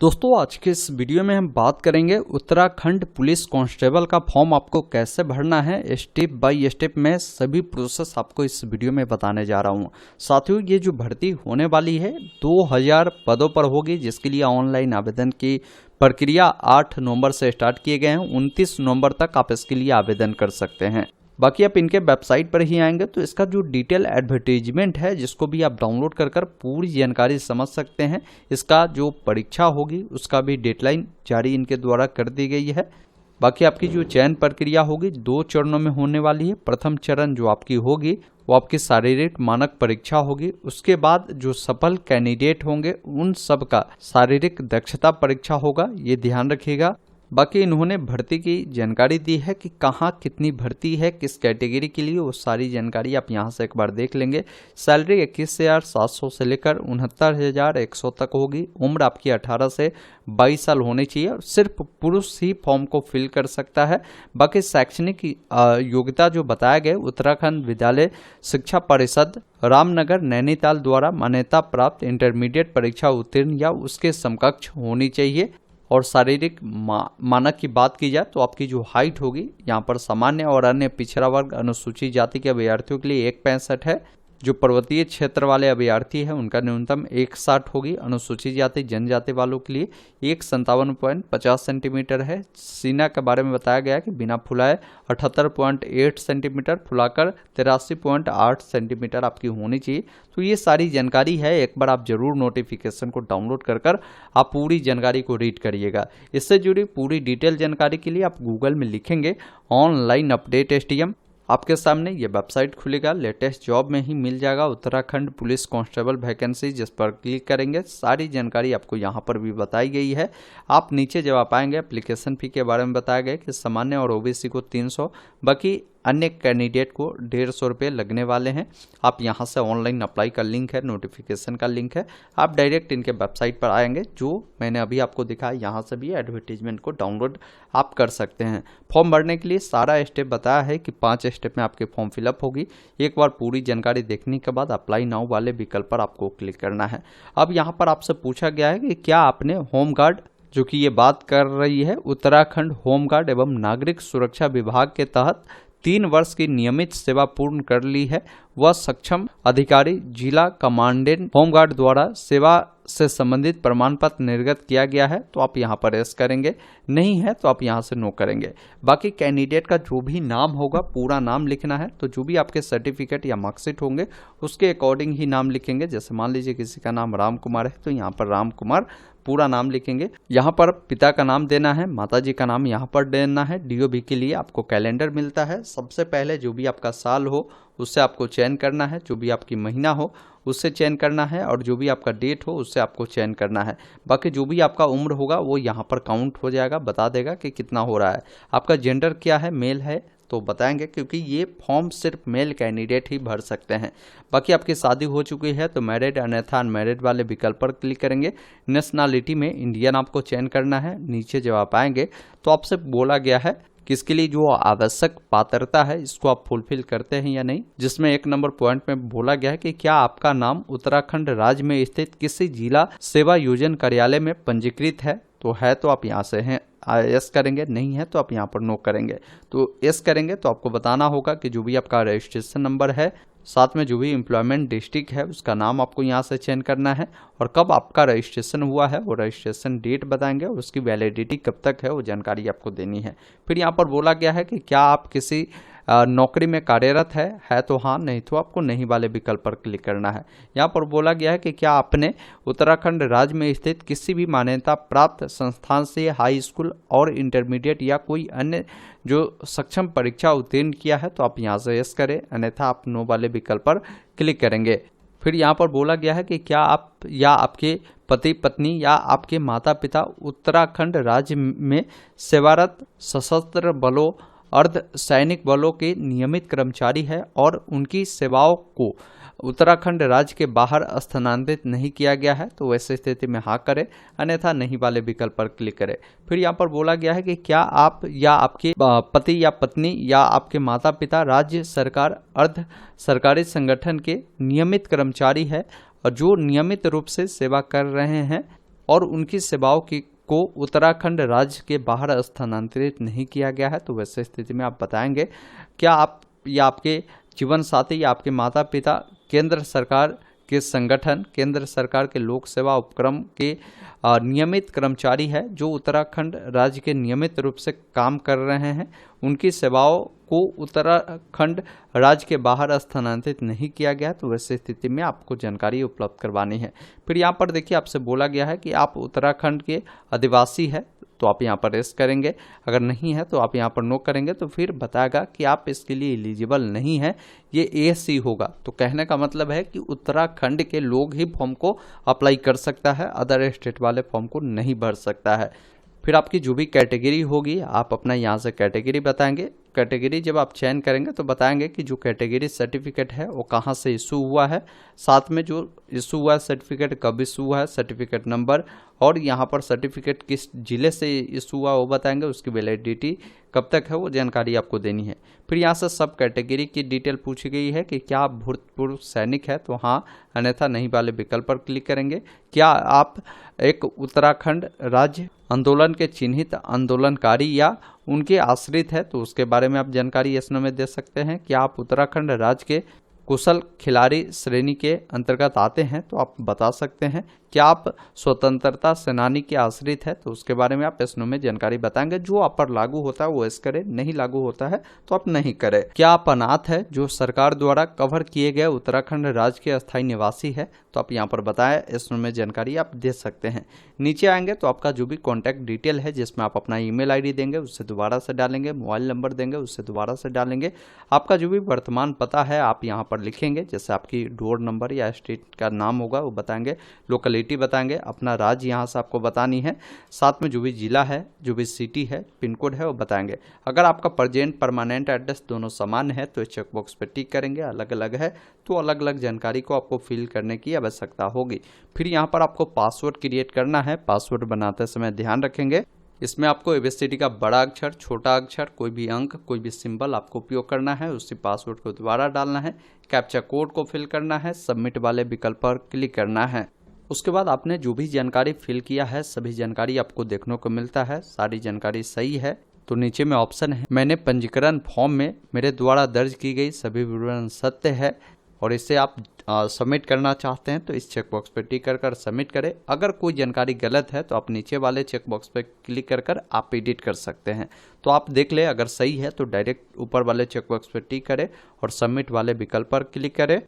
दोस्तों आज के इस वीडियो में हम बात करेंगे उत्तराखंड पुलिस कांस्टेबल का फॉर्म आपको कैसे भरना है। स्टेप बाय स्टेप में सभी प्रोसेस आपको इस वीडियो में बताने जा रहा हूं। साथियों ये जो भर्ती होने वाली है 2000 पदों पर होगी, जिसके लिए ऑनलाइन आवेदन की प्रक्रिया 8 नवंबर से स्टार्ट किए गए हैं। 29 नवंबर तक आप इसके लिए आवेदन कर सकते हैं। बाकी आप इनके वेबसाइट पर ही आएंगे तो इसका जो डिटेल एडवर्टीजमेंट है जिसको भी आप डाउनलोड कर पूरी जानकारी समझ सकते हैं। इसका जो परीक्षा होगी उसका भी डेडलाइन जारी इनके द्वारा कर दी गई है। बाकी आपकी जो चयन प्रक्रिया होगी 2 चरणों में होने वाली है। प्रथम चरण जो आपकी होगी वो आपकी शारीरिक मानक परीक्षा होगी। उसके बाद जो सफल कैंडिडेट होंगे उन सब का शारीरिक दक्षता परीक्षा होगा, ये ध्यान रखिएगा। बाकी इन्होंने भर्ती की जानकारी दी है कि कहाँ कितनी भर्ती है, किस कैटेगरी के लिए, वो सारी जानकारी आप यहाँ से एक बार देख लेंगे। सैलरी 21,700 से लेकर 69,100 तक होगी। उम्र आपकी 18 से 22 साल होनी चाहिए और सिर्फ पुरुष ही फॉर्म को फिल कर सकता है। बाकी शैक्षणिक योग्यता जो बताया गया उत्तराखंड विद्यालय शिक्षा परिषद रामनगर नैनीताल द्वारा मान्यता प्राप्त इंटरमीडिएट परीक्षा उत्तीर्ण या उसके समकक्ष होनी चाहिए। और शारीरिक मानक की बात की जाए तो आपकी जो हाइट होगी यहाँ पर सामान्य और अन्य पिछड़ा वर्ग अनुसूचित जाति के अभ्यर्थियों के लिए 1.65 है। जो पर्वतीय क्षेत्र वाले अभ्यर्थी हैं उनका न्यूनतम 1.60 होगी। अनुसूचित जाति जनजाति वालों के लिए 157.50 सेंटीमीटर है। सीना के बारे में बताया गया कि बिना फुलाए 78.8 सेंटीमीटर, फुलाकर 83.8 सेंटीमीटर आपकी होनी चाहिए। तो ये सारी जानकारी है, एक बार आप जरूर नोटिफिकेशन को डाउनलोड कर आप पूरी जानकारी को रीड करिएगा। इससे जुड़ी पूरी डिटेल जानकारी के लिए आप गूगल में लिखेंगे ऑनलाइन अपडेट STM, आपके सामने ये वेबसाइट खुलेगा। लेटेस्ट जॉब में ही मिल जाएगा उत्तराखंड पुलिस कांस्टेबल वैकेंसी, जिस पर क्लिक करेंगे सारी जानकारी आपको यहाँ पर भी बताई गई है। आप नीचे जब आप आएंगे एप्लीकेशन फी के बारे में बताया गया कि सामान्य और OBC को 300, बाकी अन्य कैंडिडेट को 150 रुपये लगने वाले हैं। आप यहाँ से ऑनलाइन अप्लाई का लिंक है, नोटिफिकेशन का लिंक है, आप डायरेक्ट इनके वेबसाइट पर आएंगे जो मैंने अभी आपको दिखाया। यहाँ से भी एडवर्टीजमेंट को डाउनलोड आप कर सकते हैं। फॉर्म भरने के लिए सारा स्टेप बताया है कि 5 स्टेप में आपके फॉर्म फिलअप होगी। एक बार पूरी जानकारी देखने के बाद अप्लाई नाउ वाले विकल्प पर आपको क्लिक करना है। अब यहाँ पर आपसे पूछा गया है कि क्या आपने होमगार्ड, जो कि ये बात कर रही है उत्तराखंड होमगार्ड एवं नागरिक सुरक्षा विभाग के तहत 3 वर्ष की नियमित सेवा पूर्ण कर ली है, वह सक्षम अधिकारी जिला कमांडेंट होमगार्ड द्वारा सेवा से संबंधित प्रमाण पत्र निर्गत किया गया है तो आप यहाँ पर यस करेंगे, नहीं है तो आप यहाँ से नो करेंगे। बाकी कैंडिडेट का जो भी नाम होगा पूरा नाम लिखना है, तो जो भी आपके सर्टिफिकेट या मार्कशीट होंगे उसके अकॉर्डिंग ही नाम लिखेंगे। जैसे मान लीजिए किसी का नाम राम कुमार है तो यहाँ पर राम कुमार पूरा नाम लिखेंगे। यहाँ पर पिता का नाम देना है, माताजी का नाम यहाँ पर देना है। DOB के लिए आपको कैलेंडर मिलता है। सबसे पहले जो भी आपका साल हो उससे आपको चयन करना है, जो भी आपकी महीना हो उससे चयन करना है और जो भी आपका डेट हो उससे आपको चयन करना है। बाकी जो भी आपका उम्र होगा वो यहाँ पर काउंट हो जाएगा, बता देगा कि कितना हो रहा है। आपका जेंडर क्या है, मेल है तो बताएंगे, क्योंकि ये फॉर्म सिर्फ मेल कैंडिडेट ही भर सकते हैं। बाकी आपकी शादी हो चुकी है तो मैरिड अन्यथा अनमैरिड वाले विकल्प पर क्लिक करेंगे। नेशनलिटी में इंडियन आपको चयन करना है। नीचे जब आप आएंगे तो आपसे बोला गया है कि इसके लिए जो आवश्यक पात्रता है इसको आप फुलफिल करते हैं या नहीं, जिसमें 1 नंबर पॉइंट में बोला गया है कि क्या आपका नाम उत्तराखंड राज्य में स्थित किसी जिला सेवा योजन कार्यालय में पंजीकृत है, तो है तो आप यहाँ से हैं यस करेंगे, नहीं है तो आप यहाँ पर नो करेंगे। तो यस करेंगे तो आपको बताना होगा कि जो भी आपका रजिस्ट्रेशन नंबर है, साथ में जो भी एम्प्लॉयमेंट डिस्ट्रिक्ट है उसका नाम आपको यहाँ से चयन करना है और कब आपका रजिस्ट्रेशन हुआ है वो रजिस्ट्रेशन डेट बताएंगे और उसकी वैलिडिटी कब तक है वो जानकारी आपको देनी है। फिर यहाँ पर बोला गया है कि क्या आप किसी नौकरी में कार्यरत है तो हाँ, नहीं तो आपको नहीं वाले विकल्प पर क्लिक करना है। यहाँ पर बोला गया है कि क्या आपने उत्तराखंड राज्य में स्थित किसी भी मान्यता प्राप्त संस्थान से हाई स्कूल और इंटरमीडिएट या कोई अन्य जो सक्षम परीक्षा उत्तीर्ण किया है, तो आप यहाँ से यस करें, अन्यथा आप नो वाले विकल्प पर क्लिक करेंगे। फिर यहाँ पर बोला गया है कि क्या आप या आपके पति पत्नी या आपके माता पिता उत्तराखंड राज्य में सेवारत सशस्त्र बलों अर्ध सैनिक बलों के नियमित कर्मचारी है और उनकी सेवाओं को उत्तराखंड राज्य के बाहर स्थानांतरित नहीं किया गया है, तो वैसे स्थिति में हाँ करें, अन्यथा नहीं वाले विकल्प पर क्लिक करें। फिर यहाँ पर बोला गया है कि क्या आप या आपके पति या पत्नी या आपके माता पिता राज्य सरकार अर्ध सरकारी संगठन के नियमित कर्मचारी है और जो नियमित रूप से सेवा कर रहे हैं और उनकी सेवाओं की को उत्तराखंड राज्य के बाहर स्थानांतरित नहीं किया गया है, तो वैसे स्थिति में आप बताएंगे क्या आप या आपके जीवन साथी या आपके माता पिता केंद्र सरकार के संगठन, केंद्र सरकार के लोक सेवा उपक्रम के नियमित कर्मचारी है जो उत्तराखंड राज्य के नियमित रूप से काम कर रहे हैं, उनकी सेवाओं को उत्तराखंड राज्य के बाहर स्थानांतरित नहीं किया गया, तो वैसे स्थिति में आपको जानकारी उपलब्ध करवानी है। फिर यहाँ पर देखिए आपसे बोला गया है कि आप उत्तराखंड के अधिवासी है, तो आप यहाँ पर यस करेंगे, अगर नहीं है तो आप यहाँ पर नो करेंगे, तो फिर बताएगा कि आप इसके लिए एलिजिबल नहीं है, ये एसी होगा। तो कहने का मतलब है कि उत्तराखंड के लोग ही फॉर्म को अप्लाई कर सकता है, अदर स्टेट वाले फॉर्म को नहीं भर सकता है। फिर आपकी जो भी कैटेगरी होगी आप अपना यहाँ से कैटेगरी बताएंगे। कैटेगरी जब आप चयन करेंगे तो बताएंगे कि जो कैटेगरी सर्टिफिकेट है वो कहाँ से इशू हुआ है, साथ में जो इशू हुआ है सर्टिफिकेट कब इशू हुआ है, सर्टिफिकेट नंबर, और यहाँ पर सर्टिफिकेट किस जिले से इशू हुआ वो बताएंगे, उसकी वैलिडिटी कब तक है वो जानकारी आपको देनी है। फिर यहाँ से सब कैटेगरी की डिटेल पूछी गई है कि क्या आप भूतपूर्व सैनिक है, तो हाँ, अन्यथा नहीं वाले विकल्प पर क्लिक करेंगे। क्या आप एक उत्तराखंड राज्य आंदोलन के चिन्हित आंदोलनकारी या उनके आश्रित है, तो उसके बारे में आप जानकारी इस में दे सकते हैं। क्या आप उत्तराखंड राज्य के कुशल खिलाड़ी श्रेणी के अंतर्गत आते हैं, तो आप बता सकते हैं। क्या आप स्वतंत्रता सेनानी के आश्रित है, तो उसके बारे में आप प्रश्नों में जानकारी बताएंगे। जो आप पर लागू होता है वो यस करें, नहीं लागू होता है तो आप नहीं करें। क्या आप अनाथ है जो सरकार द्वारा कवर किए गए उत्तराखंड राज्य के अस्थायी निवासी है, तो आप यहाँ पर बताएं, इसमें में जानकारी आप दे सकते हैं। नीचे आएंगे तो आपका जो भी कॉन्टैक्ट डिटेल है जिसमें आप अपना ईमेल आईडी देंगे उससे दोबारा से डालेंगे, मोबाइल नंबर देंगे उससे दोबारा से डालेंगे, आपका जो भी वर्तमान पता है आप यहाँ पर लिखेंगे, जैसे आपकी डोर नंबर या स्टेट का नाम होगा वो बताएंगे, लोकेलिटी बताएंगे, अपना राज्य यहाँ से आपको बतानी है, साथ में जो भी जिला है, जो भी सिटी है, पिन कोड है वो बताएंगे। अगर आपका प्रेजेंट परमानेंट एड्रेस दोनों समान है तो इस चेकबॉक्स पे टिक करेंगे, अलग अलग है तो अलग अलग जानकारी को आपको फिल करने की आवश्यकता होगी। फिर यहाँ पर आपको पासवर्ड क्रिएट करना है। पासवर्ड बनाते समय ध्यान रखेंगे इसमें आपको एबीसीडी का बड़ा अक्षर, छोटा अक्षर, कोई भी अंक, कोई भी सिंबल आपको उपयोग करना है, उसी पासवर्ड को दोबारा डालना है, कैप्चा कोड को फिल करना है, सबमिट वाले विकल्प पर क्लिक करना है। उसके बाद आपने जो भी जानकारी फिल किया है सभी जानकारी आपको देखने को मिलता है। सारी जानकारी सही है तो नीचे में ऑप्शन है मैंने पंजीकरण फॉर्म में मेरे द्वारा दर्ज की गई सभी विवरण सत्य है और इसे आप सबमिट करना चाहते हैं तो इस चेकबॉक्स पर टिक कर सबमिट करें। अगर कोई जानकारी गलत है तो आप नीचे वाले चेकबॉक्स पर क्लिक कर आप एडिट कर सकते हैं। तो आप देख ले अगर सही है तो डायरेक्ट ऊपर वाले चेकबॉक्स पर टिक करें और सबमिट वाले विकल्प पर क्लिक करें।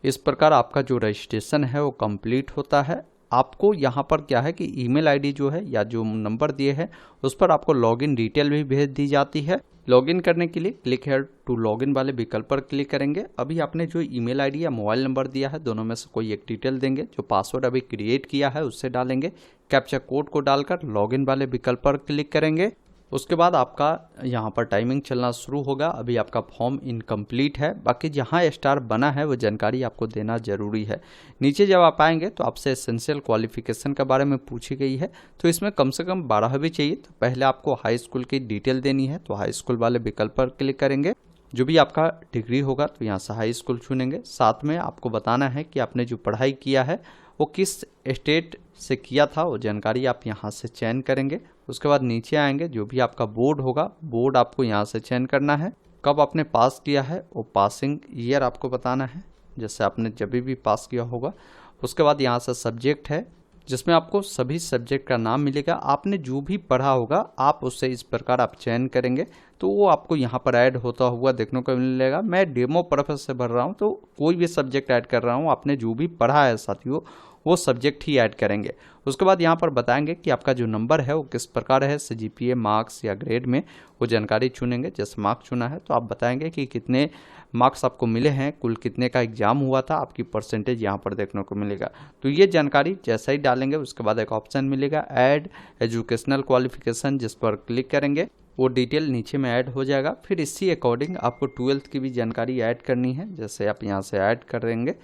इस प्रकार आपका जो रजिस्ट्रेशन है वो कंप्लीट होता है। आपको यहाँ पर क्या है कि ईमेल आईडी जो है या जो नंबर दिए हैं उस पर आपको लॉगिन डिटेल भी भेज दी जाती है। लॉगिन करने के लिए क्लिक हेयर टू लॉगिन वाले विकल्प पर क्लिक करेंगे। अभी आपने जो ईमेल आईडी या मोबाइल नंबर दिया है दोनों में से कोई एक डिटेल देंगे, जो पासवर्ड अभी क्रिएट किया है उससे डालेंगे, कैप्चा कोड को डालकर लॉगिन वाले विकल्प पर क्लिक करेंगे। उसके बाद आपका यहाँ पर टाइमिंग चलना शुरू होगा। अभी आपका फॉर्म इनकम्प्लीट है, बाकी जहाँ स्टार बना है वो जानकारी आपको देना जरूरी है। नीचे जब आप आएंगे तो आपसे एसेंशियल क्वालिफिकेशन के बारे में पूछी गई है, तो इसमें कम से कम 12वीं चाहिए। तो पहले आपको हाई स्कूल की डिटेल देनी है, तो हाई स्कूल वाले विकल्प पर क्लिक करेंगे। जो भी आपका डिग्री होगा तो यहाँ से हाई स्कूल चुनेंगे। साथ में आपको बताना है कि आपने जो पढ़ाई किया है वो किस स्टेट से किया था, वो जानकारी आप यहाँ से चयन करेंगे। उसके बाद नीचे आएंगे, जो भी आपका बोर्ड होगा बोर्ड आपको यहाँ से चयन करना है। कब आपने पास किया है वो पासिंग ईयर आपको बताना है, जैसे आपने जब भी पास किया होगा। उसके बाद यहाँ से सब्जेक्ट है जिसमें आपको सभी सब्जेक्ट का नाम मिलेगा। आपने जो भी पढ़ा होगा आप उससे इस प्रकार आप चयन करेंगे तो वो आपको यहाँ पर ऐड होता हुआ देखने को मिलेगा। मैं डेमो पर्पस से भर रहा हूँ तो कोई भी सब्जेक्ट ऐड कर रहा हूँ, आपने जो भी पढ़ा है साथियों वो सब्जेक्ट ही ऐड करेंगे। उसके बाद यहाँ पर बताएंगे कि आपका जो नंबर है वो किस प्रकार है, CGPA मार्क्स या ग्रेड में वो जानकारी चुनेंगे। जैसे मार्क्स चुना है तो आप बताएंगे कि कितने मार्क्स आपको मिले हैं, कुल कितने का एग्जाम हुआ था, आपकी परसेंटेज यहाँ पर देखने को मिलेगा। तो ये जानकारी जैसा ही डालेंगे उसके बाद एक ऑप्शन मिलेगा ऐड एजुकेशनल क्वालिफिकेशन, जिस पर क्लिक करेंगे वो डिटेल नीचे में ऐड हो जाएगा। फिर इसी अकॉर्डिंग आपको 12th की भी जानकारी ऐड करनी है, जैसे आप यहाँ से ऐड करेंगे।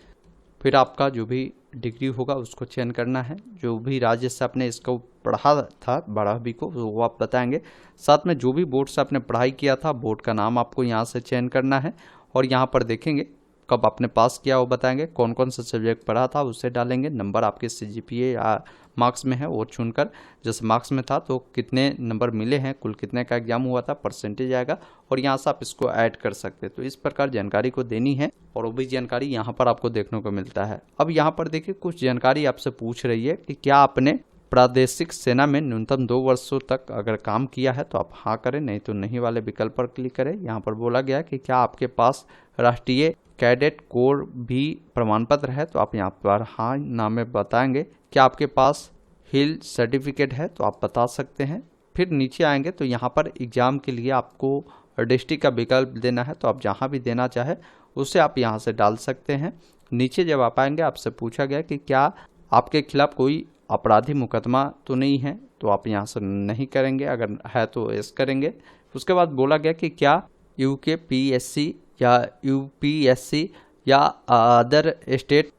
फिर आपका जो भी डिग्री होगा उसको चयन करना है, जो भी राज्य से आपने इसको पढ़ा था 12वीं को वो आप बताएंगे। साथ में जो भी बोर्ड से आपने पढ़ाई किया था बोर्ड का नाम आपको यहाँ से चयन करना है। और यहाँ पर देखेंगे कब आपने पास किया वो बताएंगे, कौन कौन सा सब्जेक्ट पढ़ा था उसे डालेंगे, नंबर आपके CGPA या मार्क्स में है वो चुनकर, जैसे मार्क्स में था तो कितने नंबर मिले हैं, कुल कितने का एग्जाम हुआ था, परसेंटेज आएगा और यहाँ से आप इसको ऐड कर सकते हैं। तो इस प्रकार जानकारी को देनी है और वो भी जानकारी यहाँ पर आपको देखने को मिलता है। अब यहाँ पर देखिए कुछ जानकारी आपसे पूछ रही है कि क्या आपने प्रादेशिक सेना में न्यूनतम 2 वर्षों तक अगर काम किया है तो आप हाँ करें, नहीं तो नहीं वाले विकल्प पर क्लिक करें। यहाँ पर बोला गया कि क्या आपके पास राष्ट्रीय कैडेट कोर भी प्रमाण पत्र है, तो आप यहाँ पर हाँ ना में बताएंगे। क्या आपके पास हिल सर्टिफिकेट है, तो आप बता सकते हैं। फिर नीचे आएंगे तो यहाँ पर एग्जाम के लिए आपको डिस्ट्रिक्ट का विकल्प देना है, तो आप जहाँ भी देना चाहे उसे आप यहाँ से डाल सकते हैं। नीचे जब आप आएंगे आपसे पूछा गया कि क्या आपके खिलाफ कोई अपराधी मुकदमा तो नहीं है, तो आप यहाँ से नहीं करेंगे, अगर है तो यस करेंगे। उसके बाद बोला गया कि क्या UKPSC या UPSC या अदर स्टेट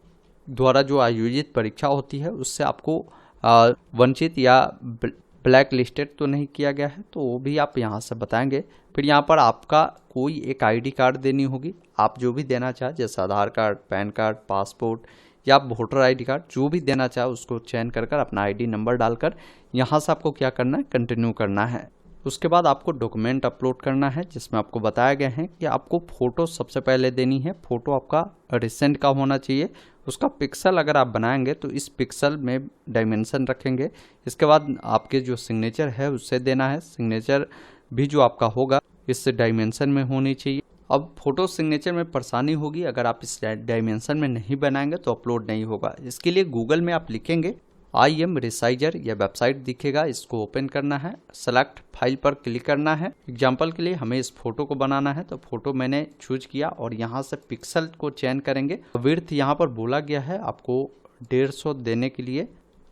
द्वारा जो आयोजित परीक्षा होती है उससे आपको वंचित या ब्लैक लिस्टेड तो नहीं किया गया है, तो वो भी आप यहाँ से बताएंगे। फिर यहाँ पर आपका कोई एक ID कार्ड देनी होगी, आप जो भी देना चाहे, जैसे आधार कार्ड, पैन कार्ड, पासपोर्ट या वोटर ID कार्ड, जो भी देना चाहे उसको चयन कर अपना ID नंबर डालकर यहाँ से आपको क्या करना है, कंटिन्यू करना है। उसके बाद आपको डॉक्यूमेंट अपलोड करना है, जिसमें आपको बताया गया है कि आपको फ़ोटो सबसे पहले देनी है। फ़ोटो आपका रिसेंट का होना चाहिए, उसका पिक्सल अगर आप बनाएंगे तो इस पिक्सल में डायमेंशन रखेंगे। इसके बाद आपके जो सिग्नेचर है उससे देना है, सिग्नेचर भी जो आपका होगा इस डायमेंशन में होनी चाहिए। अब फोटो सिग्नेचर में परेशानी होगी, अगर आप इस डायमेंशन में नहीं बनाएंगे तो अपलोड नहीं होगा। इसके लिए गूगल में आप लिखेंगे IM रिसाइजर, यह वेबसाइट दिखेगा, इसको ओपन करना है, सेलेक्ट फाइल पर क्लिक करना है। एग्जाम्पल के लिए हमें इस फोटो को बनाना है, तो फोटो मैंने चूज किया और यहाँ से पिक्सल को चयन करेंगे। विड्थ यहाँ पर बोला गया है आपको 150 देने के लिए,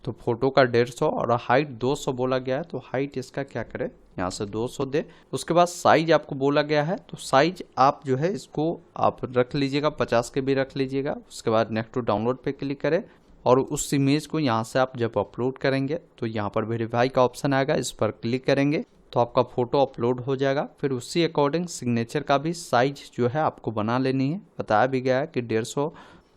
तो फोटो का 150 और हाइट 200 बोला गया है, तो हाइट इसका क्या करें, यहाँ से 200 दे। उसके बाद साइज आपको बोला गया है, तो साइज आप जो है इसको आप रख लीजिएगा, 50 के भी रख लीजिएगा। उसके बाद नेक्स्ट टू डाउनलोड पे क्लिक करें और उस इमेज को यहाँ से आप जब अपलोड करेंगे तो यहाँ पर वेरीफाई का ऑप्शन आएगा, इस पर क्लिक करेंगे तो आपका फोटो अपलोड हो जाएगा। फिर उसी अकॉर्डिंग सिग्नेचर का भी साइज जो है आपको बना लेनी है। बताया भी गया है कि 150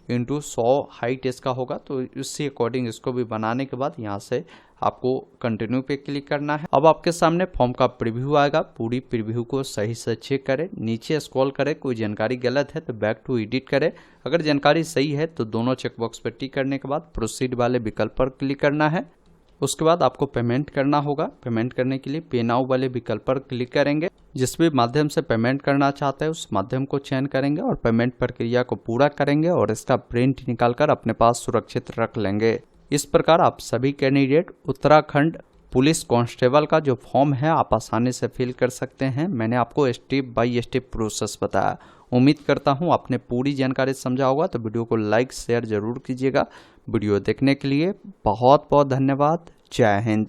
× 100 हाइट इसका होगा, तो उसी अकॉर्डिंग इसको भी बनाने के बाद यहाँ से आपको कंटिन्यू पे क्लिक करना है। अब आपके सामने फॉर्म का प्रीव्यू आएगा, पूरी प्रीव्यू को सही से चेक करें, नीचे स्क्रॉल करें, कोई जानकारी गलत है तो बैक टू एडिट करें, अगर जानकारी सही है तो दोनों चेकबॉक्स पर टिक करने के बाद प्रोसीड वाले विकल्प पर क्लिक करना है। उसके बाद आपको पेमेंट करना होगा। पेमेंट करने के लिए पे नाउ वाले विकल्प पर क्लिक करेंगे, जिस भी माध्यम से पेमेंट करना चाहते हैं उस माध्यम को चयन करेंगे और पेमेंट प्रक्रिया को पूरा करेंगे और इसका प्रिंट निकालकर अपने पास सुरक्षित रख लेंगे। इस प्रकार आप सभी कैंडिडेट उत्तराखंड पुलिस कांस्टेबल का जो फॉर्म है आप आसानी से फिल कर सकते हैं। मैंने आपको स्टेप बाय स्टेप प्रोसेस बताया। उम्मीद करता हूं आपने पूरी जानकारी समझा होगा, तो वीडियो को लाइक शेयर जरूर कीजिएगा। वीडियो देखने के लिए बहुत बहुत धन्यवाद। जय हिंद।